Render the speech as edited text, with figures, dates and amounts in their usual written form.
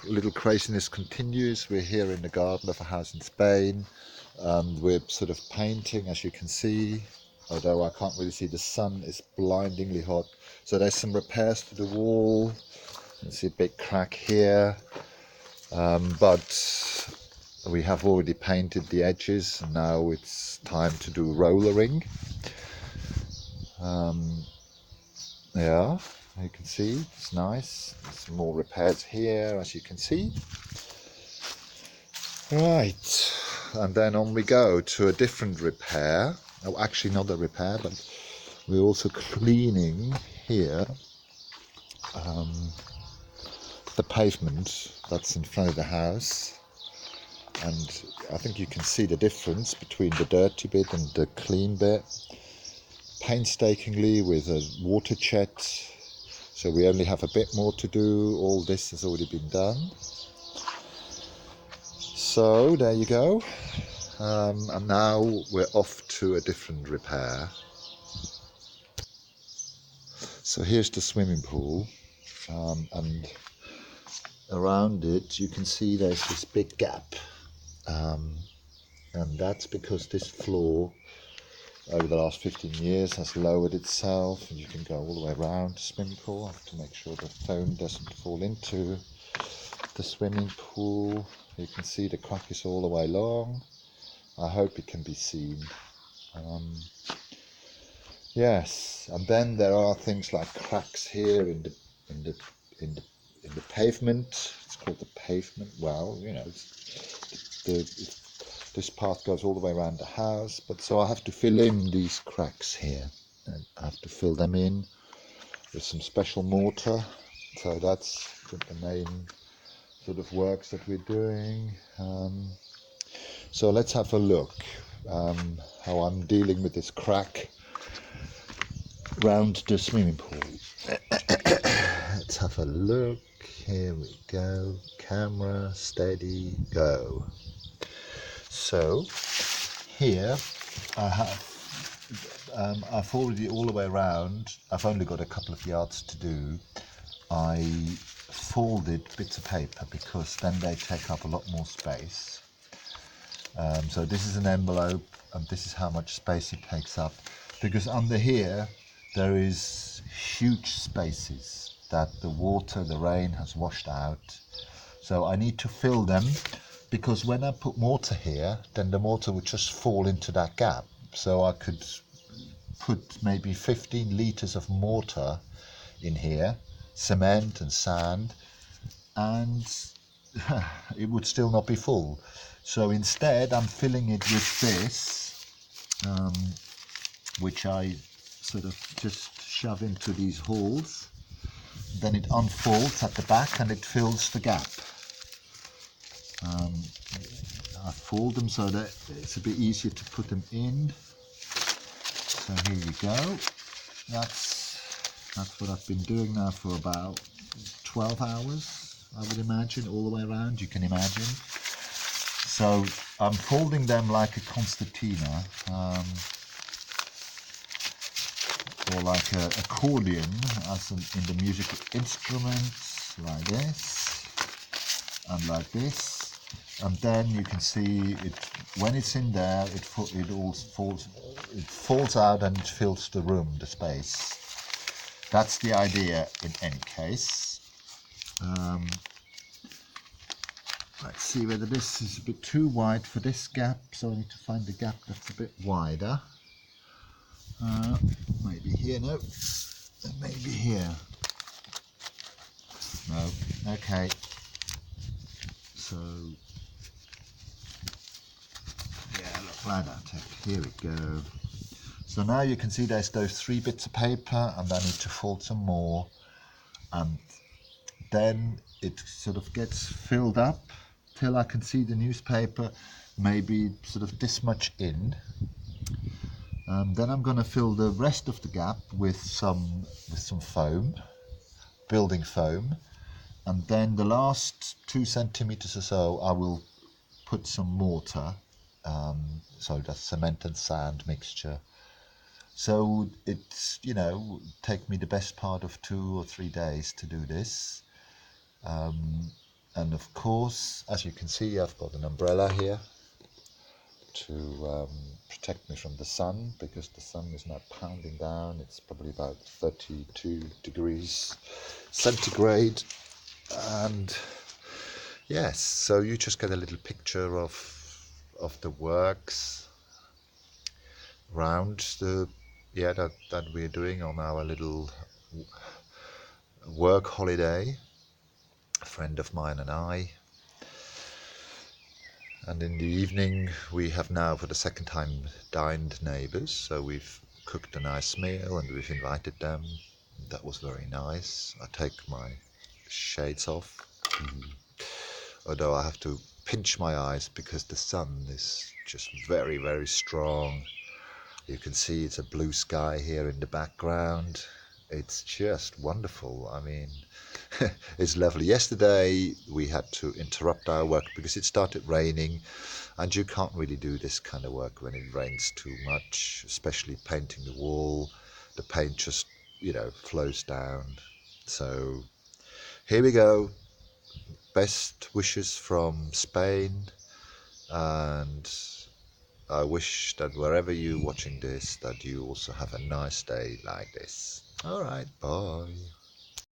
little craziness continues. We're here in the garden of a house in Spain, and we're sort of painting, as you can see, although I can't really see, the sun is blindingly hot. So there's some repairs to the wall. You can see a big crack here, but we have already painted the edges. Now it's time to do rollering. Yeah, you can see it's nice. There's some more repairs here, as you can see. Right, and then on we go to a different repair. Oh, actually not a repair, but we're also cleaning here the pavement that's in front of the house. And I think you can see the difference between the dirty bit and the clean bit. Painstakingly with a water jet, so we only have a bit more to do. All this has already been done. So there you go. And now we're off to a different repair. So here's the swimming pool, and around it you can see there's this big gap, and that's because this floor over the last 15 years has lowered itself, and you can go all the way around the swimming pool. I have to make sure the foam doesn't fall into the swimming pool. You can see the crack is all the way along. I hope it can be seen. Yes, and then there are things like cracks here in the pavement. It's called the pavement. Well, you know, this path goes all the way around the house, but so I have to fill in these cracks here, and I have to fill them in with some special mortar. So that's the main sort of works that we're doing. So let's have a look how I'm dealing with this crack round the swimming pool. Let's have a look. Here we go. Camera, steady, go. So here I have, I've already all the way around, I've only got a couple of yards to do. I folded bits of paper because then they take up a lot more space. So this is an envelope, and this is how much space it takes up, because under here there is huge spaces that the water, the rain has washed out. So I need to fill them, because when I put mortar here, then the mortar would just fall into that gap. So I could put maybe 15 litres of mortar in here, cement and sand, and it would still not be full. So instead I'm filling it with this, which I sort of just shove into these holes. Then it unfolds at the back and it fills the gap. I fold them so that it's a bit easier to put them in. So here you go. That's what I've been doing now for about 12 hours, I would imagine, all the way around, you can imagine. So I'm folding them like a concertina, or like an accordion, as in the musical instruments, like this, and like this. And then you can see it, when it's in there, it falls out and it fills the room, the space. That's the idea in any case. Let's see whether this is a bit too wide for this gap, so I need to find the gap that's a bit wider. Maybe here, no, maybe here. No, okay. So, yeah, look, like that. Here we go. So now you can see there's those 3 bits of paper, and I need to fold some more, and then it sort of gets filled up till I can see the newspaper, maybe sort of this much in. Then I'm going to fill the rest of the gap with some foam, building foam, and then the last 2 centimeters or so I will put some mortar, so that's cement and sand mixture. So it's, you know, take me the best part of 2 or 3 days to do this. And of course, as you can see, I've got an umbrella here to protect me from the sun, because the sun is now pounding down. It's probably about 32 degrees centigrade. And yes, so you just get a little picture of the works around that we're doing on our little work holiday, a friend of mine and I. And in the evening we have now for the second time dined neighbours, so we've cooked a nice meal and we've invited them. That was very nice. I take my shades off, although I have to pinch my eyes because the sun is just very, very strong. You can see it's a blue sky here in the background. It's just wonderful. I mean, it's lovely. Yesterday we had to interrupt our work because it started raining, and you can't really do this kind of work when it rains too much, especially painting the wall. The paint just, flows down. So here we go. Best wishes from Spain, and I wish that wherever you're watching this, that you also have a nice day like this. All right, bye.